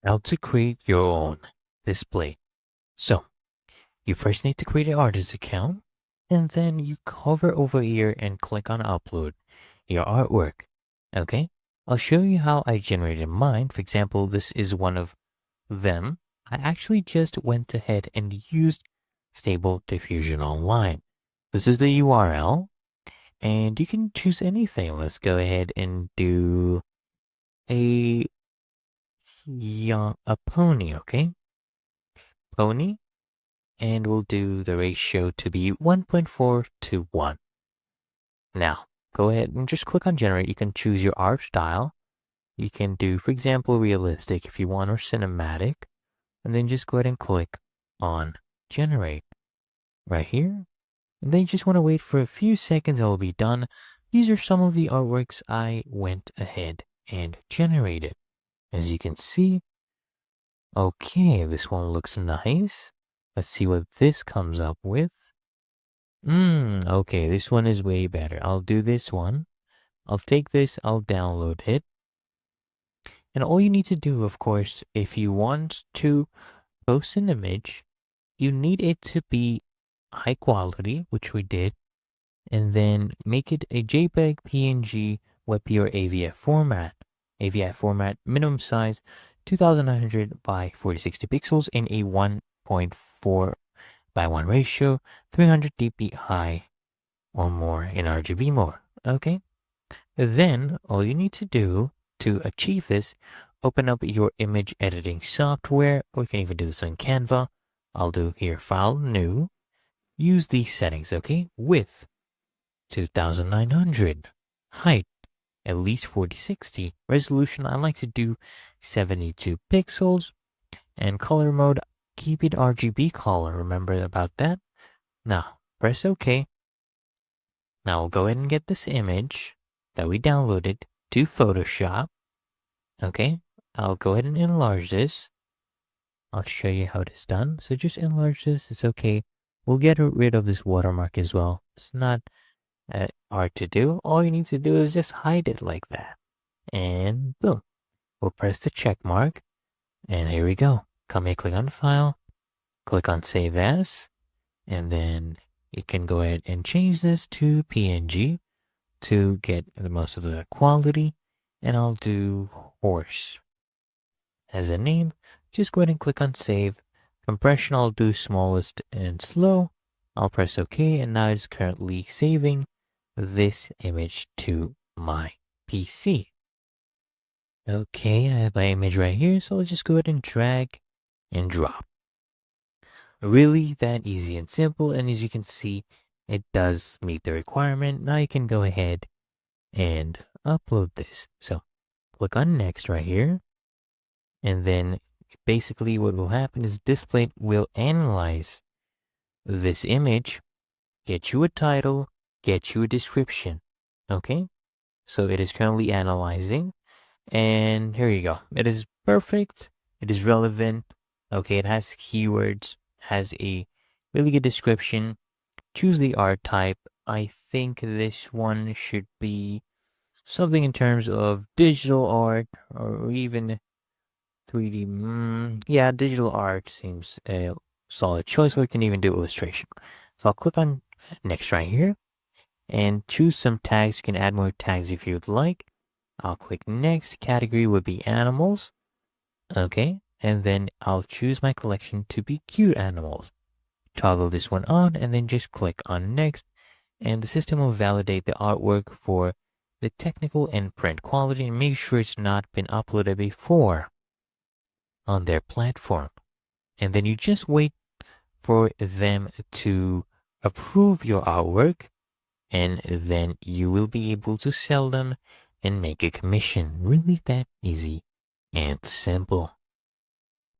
How to create your own display. So, you first need to create an artist account, and then you hover over here and click on upload your artwork. Okay? I'll show you how I generated mine. For example, this is one of them. I actually just went ahead and used Stable Diffusion Online. This is the URL, and you can choose anything. Let's go ahead and do a a pony, okay? Pony, and we'll do the ratio to be 1.4 to 1. Now, go ahead and just click on generate. You can choose your art style. You can do, for example, realistic if you want, or cinematic. And then just go ahead and click on generate right here. And then you just want to wait for a few seconds. It'll be done. These are some of the artworks I went ahead and generated. As you can see, okay, this one looks nice. Let's see what this comes up with. Okay, this one is way better. I'll do this one. I'll take this, I'll download it. And all you need to do, of course, if you want to post an image, you need it to be high quality, which we did, and then make it a JPEG, PNG, WebP, or AVF format. AVF format, minimum size 2900 by 4060 pixels in a 1.4:1 ratio, 300 dpi or more in RGB mode. Okay? Then all you need to do to achieve this, open up your image editing software, or you can even do this on Canva. I'll do here file new. Use these settings, okay? Width 2900, height at least 4060, resolution I like to do 72 pixels, and color mode keep it RGB color. Remember about that. Now press OK. Now we'll go ahead and get this image that we downloaded to Photoshop. Okay, I'll go ahead and enlarge this. I'll show you how it is done. So just enlarge this. It's okay. We'll get rid of this watermark as well. It's not hard to do. All you need to do is just hide it like that. And boom. We'll press the check mark. And here we go. Come here, click on File. Click on Save As. And then you can go ahead and change this to PNG to get the most of the quality. And I'll do horse as a name. Just go ahead and click on Save. Compression I'll do smallest and slow. I'll press OK, and now it's currently saving this image to my PC. Okay, I have my image right here, so I'll just go ahead and drag and drop. Really that easy and simple, and as you can see, it does meet the requirement. Now you can go ahead and upload this. So click on next right here, and then basically what will happen is Displate will analyze this image, get you a title, get you a description. Okay, so it is currently analyzing, and here you go. It is perfect. It is relevant. Okay, it has keywords, has a really good description. Choose the art type. I think this one should be something in terms of digital art or even 3D. Yeah, digital art seems a solid choice, or we can even do illustration. So I'll click on next right here and choose some tags. You can add more tags if you'd like. I'll click next. Category would be animals. Okay, and then I'll choose my collection to be cute animals. Toggle this one on and then just click on next, and the system will validate the artwork for the technical and print quality and make sure it's not been uploaded before on their platform. And then you just wait for them to approve your artwork, and then you will be able to sell them and make a commission. Really that easy and simple.